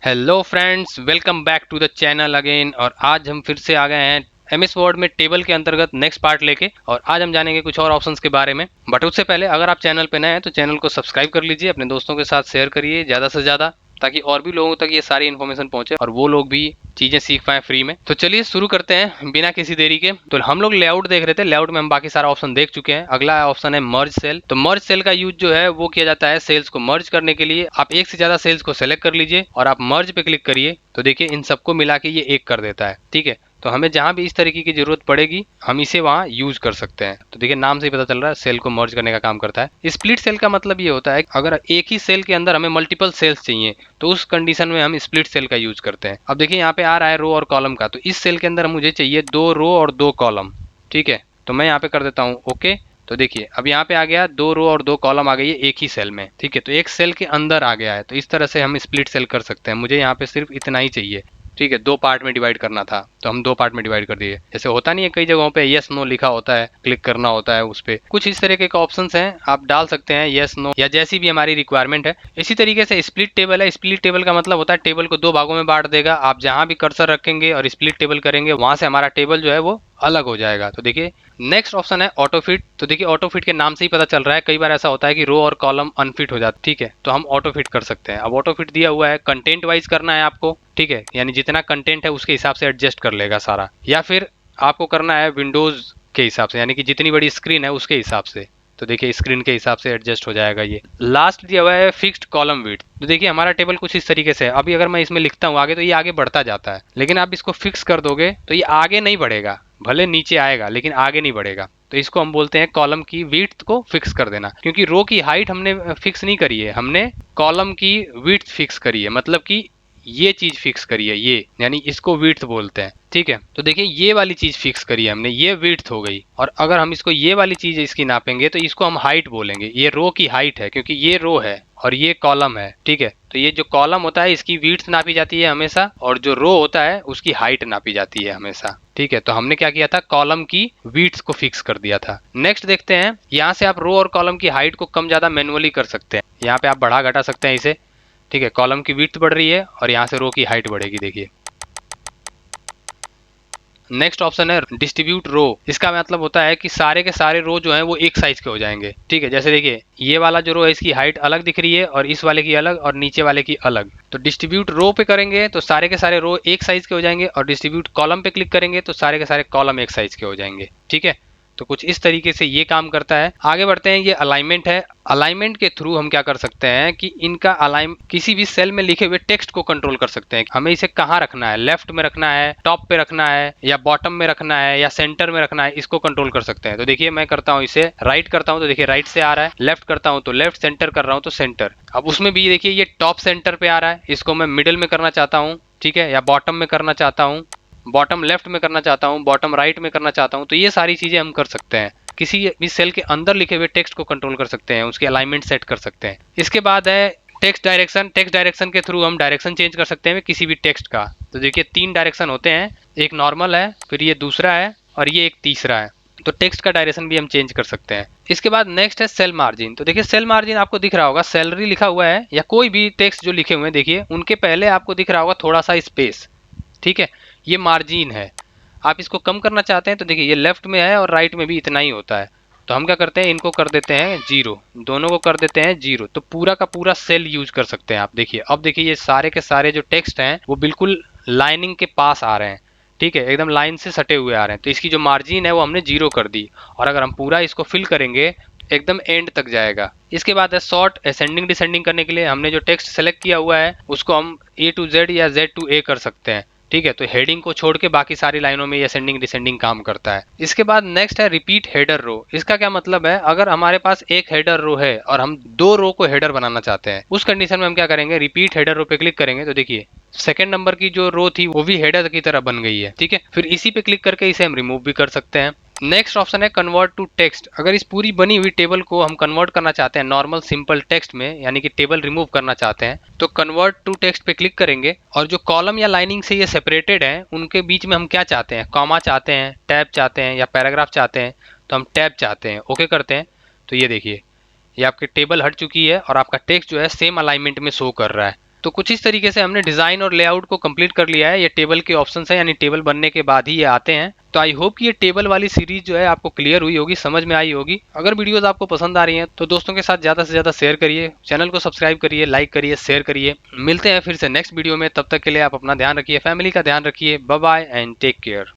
Hello friends, welcome back to the channel again. और आज हम फिर से आ गए हैं एमएस वर्ड में टेबल के अंतर्गत नेक्स्ट पार्ट लेके। और आज हम जानेंगे कुछ और ऑप्शंस के बारे में। बट उससे पहले अगर आप चैनल पे नए हैं तो चैनल को सब्सक्राइब कर लीजिए, अपने दोस्तों के साथ शेयर करिए ज़्यादा से ज़्यादा, ताकि और भी लोगों तक ये सारी इन्फॉर्मेशन पहुंचे और वो लोग भी चीजें सीख पाए फ्री में। तो चलिए शुरू करते हैं बिना किसी देरी के। तो हम लोग लेआउट देख रहे थे, लेआउट में हम बाकी सारा ऑप्शन देख चुके हैं। अगला ऑप्शन है मर्ज सेल। तो मर्ज सेल का यूज जो है वो किया जाता है सेल्स को मर्ज करने के लिए। आप एक से ज्यादा सेल्स को सेलेक्ट कर लीजिए और आप मर्ज पे क्लिक करिए, तो देखिए इन सबको मिला के ये एक कर देता है। ठीक है, तो हमें जहां भी इस तरीके की जरूरत पड़ेगी हम इसे वहां यूज कर सकते हैं। तो देखिए नाम से ही पता चल रहा है सेल को मर्ज करने का काम करता है। स्प्लिट सेल का मतलब ये होता है अगर एक ही सेल के अंदर हमें मल्टीपल सेल्स चाहिए तो उस कंडीशन में हम स्प्लिट सेल का यूज करते हैं। अब देखिए यहाँ पे आ रहा है रो और कॉलम का, तो इस सेल के अंदर मुझे चाहिए 2 रो और 2 कॉलम। ठीक है, तो मैं यहाँ पे कर देता हूँ ओके। तो देखिए अब यहाँ पे आ गया 2 रो और 2 कॉलम आ गई है एक ही सेल में। ठीक है, तो एक सेल के अंदर आ गया है। तो इस तरह से हम स्प्लिट सेल कर सकते हैं। मुझे यहाँ पे सिर्फ इतना ही चाहिए। ठीक है, 2 पार्ट में डिवाइड करना था तो हम 2 पार्ट में डिवाइड कर दिए। जैसे होता नहीं है कई जगहों पे यस नो लिखा होता है, क्लिक करना होता है उस पे। कुछ इस तरीके के ऑप्शंस हैं, आप डाल सकते हैं यस नो या जैसी भी हमारी रिक्वायरमेंट है। इसी तरीके से स्प्लिट टेबल है। स्प्लिट टेबल का मतलब होता है टेबल को 2 भागों में बांट देगा। आप जहां भी कर्सर रखेंगे और स्प्लिट टेबल करेंगे वहां से हमारा टेबल जो है वो अलग हो जाएगा। तो देखिए नेक्स्ट ऑप्शन है ऑटो फिट। तो देखिए ऑटो फिट के नाम से ही पता चल रहा है, कई बार ऐसा होता है कि रो और कॉलम अनफिट हो जाते। ठीक है, तो हम ऑटो फिट कर सकते हैं। अब ऑटो फिट दिया हुआ है, कंटेंट वाइज करना है आपको। ठीक है, यानी जितना कंटेंट है उसके हिसाब से एडजस्ट कर लेगा सारा, या फिर आपको करना है विंडोज के हिसाब से, यानी कि जितनी बड़ी स्क्रीन है उसके हिसाब से। तो देखिए स्क्रीन के हिसाब से एडजस्ट हो जाएगा। ये लास्ट दिया हुआ है फिक्स्ड कॉलम विड्थ। तो देखिए हमारा टेबल कुछ इस तरीके से है। अभी अगर मैं इसमें लिखता हूँ आगे तो ये आगे बढ़ता जाता है, लेकिन आप इसको फिक्स कर दोगे तो ये आगे नहीं बढ़ेगा, भले नीचे आएगा लेकिन आगे नहीं बढ़ेगा। तो इसको हम बोलते हैं कॉलम की विड्थ को फिक्स कर देना। क्योंकि रो की हाइट हमने फिक्स नहीं करी है, हमने कॉलम की विड्थ फिक्स करी है, मतलब कि ये चीज फिक्स करी है, ये यानी इसको विड्थ बोलते हैं। ठीक है, तो देखिए ये वाली चीज फिक्स करी है हमने, ये विड्थ हो गई। और अगर हम इसको ये वाली चीज इसकी नापेंगे तो इसको हम हाइट बोलेंगे। ये रो की हाइट है क्योंकि ये रो है और ये कॉलम है। ठीक है, तो ये जो कॉलम होता है इसकी विड्थ नापी जाती है हमेशा, और जो रो होता है उसकी हाइट नापी जाती है हमेशा। ठीक है, तो हमने क्या किया था, कॉलम की विड्थ को फिक्स कर दिया था। नेक्स्ट देखते हैं, यहाँ से आप रो और कॉलम की हाइट को कम ज्यादा मैनुअली कर सकते हैं। यहाँ पे आप बढ़ा घटा सकते हैं इसे। ठीक है, कॉलम की विड्थ बढ़ रही है और यहाँ से रो की हाइट बढ़ेगी। देखिए नेक्स्ट ऑप्शन है डिस्ट्रीब्यूट रो। इसका मतलब होता है कि सारे के सारे रो जो हैं वो एक साइज के हो जाएंगे। ठीक है, जैसे देखिए ये वाला जो रो है इसकी हाइट अलग दिख रही है और इस वाले की अलग और नीचे वाले की अलग। तो डिस्ट्रीब्यूट रो पे करेंगे तो सारे के सारे रो एक साइज के हो जाएंगे, और डिस्ट्रीब्यूट कॉलम पे क्लिक करेंगे तो सारे के सारे कॉलम एक साइज के हो जाएंगे। ठीक है, तो कुछ इस तरीके से ये काम करता है। आगे बढ़ते हैं, ये अलाइनमेंट है। अलाइनमेंट के थ्रू हम क्या कर सकते हैं कि इनका अलाइन किसी भी सेल में लिखे हुए टेक्स्ट को कंट्रोल कर सकते हैं। हमें इसे कहाँ रखना है, लेफ्ट में रखना है, टॉप पे रखना है, या बॉटम में रखना है, या सेंटर में रखना है, इसको कंट्रोल कर सकते हैं। तो देखिए मैं करता हूँ इसे राइट करता हूँ तो देखिए राइट से आ रहा है, लेफ्ट करता हूँ तो लेफ्ट, सेंटर कर रहा हूँ तो सेंटर। अब उसमें भी देखिए ये टॉप सेंटर पे आ रहा है, इसको मैं मिडिल में करना चाहता हूँ। ठीक है, या बॉटम में करना चाहता हूँ, बॉटम लेफ्ट में करना चाहता हूँ, बॉटम राइट में करना चाहता हूँ। तो ये सारी चीजें हम कर सकते हैं। किसी भी सेल के अंदर लिखे हुए टेक्स्ट को कंट्रोल कर सकते हैं, उसकी अलाइनमेंट सेट कर सकते हैं। इसके बाद है टेक्स्ट डायरेक्शन। टेक्स्ट डायरेक्शन के थ्रू हम डायरेक्शन चेंज कर सकते हैं किसी भी टेक्स्ट का। तो देखिए 3 डायरेक्शन होते हैं, एक नॉर्मल है, फिर ये दूसरा है और ये एक तीसरा है। तो टेक्स्ट का डायरेक्शन भी हम चेंज कर सकते हैं। इसके बाद नेक्स्ट है सेल मार्जिन। तो देखिए सेल मार्जिन आपको दिख रहा होगा, सैलरी लिखा हुआ है या कोई भी टेक्स्ट जो लिखे हुए हैं देखिए उनके पहले आपको दिख रहा होगा थोड़ा सा स्पेस। ठीक है, ये मार्जिन है। आप इसको कम करना चाहते हैं तो देखिए ये लेफ्ट में है और राइट में भी इतना ही होता है। तो हम क्या करते हैं, इनको कर देते हैं 0, दोनों को कर देते हैं 0। तो पूरा का पूरा सेल यूज कर सकते हैं आप। देखिए अब देखिए ये सारे के सारे जो टेक्स्ट हैं वो बिल्कुल लाइनिंग के पास आ रहे हैं। ठीक है, एकदम लाइन से सटे हुए आ रहे हैं। तो इसकी जो मार्जिन है वो हमने 0 कर दी, और अगर हम पूरा इसको फिल करेंगे एकदम एंड तक जाएगा। इसके बाद है सॉर्ट। असेंडिंग डिसेंडिंग करने के लिए हमने जो टेक्स्ट सेलेक्ट किया हुआ है उसको हम A to Z या Z to A कर सकते हैं। ठीक है, तो हेडिंग को छोड़ के बाकी सारी लाइनों में ये असेंडिंग डिसेंडिंग काम करता है। इसके बाद नेक्स्ट है रिपीट हेडर रो। इसका क्या मतलब है, अगर हमारे पास एक हेडर रो है और हम 2 रो को हेडर बनाना चाहते हैं, उस कंडीशन में हम क्या करेंगे, रिपीट हेडर रो पे क्लिक करेंगे तो देखिए सेकंड नंबर की जो रो थी वो भी हेडर की तरह बन गई है। ठीक है, फिर इसी पे क्लिक करके इसे हम रिमूव भी कर सकते हैं। नेक्स्ट ऑप्शन है कन्वर्ट टू टेक्स्ट। अगर इस पूरी बनी हुई टेबल को हम कन्वर्ट करना चाहते हैं नॉर्मल सिंपल टेक्स्ट में, यानी कि टेबल रिमूव करना चाहते हैं, तो कन्वर्ट टू टेक्स्ट पे क्लिक करेंगे, और जो कॉलम या लाइनिंग से ये सेपरेटेड है उनके बीच में हम क्या चाहते हैं, कॉमा चाहते हैं, टैब चाहते हैं, या पैराग्राफ चाहते हैं। तो हम टैब चाहते हैं, ओके करते हैं। तो ये देखिए ये आपकी टेबल हट चुकी है और आपका टेक्स्ट जो है सेम अलाइनमेंट में शो कर रहा है। तो कुछ इस तरीके से हमने डिजाइन और लेआउट को कंप्लीट कर लिया है। ये टेबल के ऑप्शन है, यानी टेबल बनने के बाद ही ये आते हैं। तो आई होप कि ये टेबल वाली सीरीज जो है आपको क्लियर हुई होगी, समझ में आई होगी। अगर वीडियोस आपको पसंद आ रही हैं तो दोस्तों के साथ ज्यादा से ज्यादा शेयर करिए, चैनल को सब्सक्राइब करिए, लाइक करिए, शेयर करिए। मिलते हैं फिर से नेक्स्ट वीडियो में, तब तक के लिए आप अपना ध्यान रखिए, फैमिली का ध्यान रखिए। Bye bye and take care.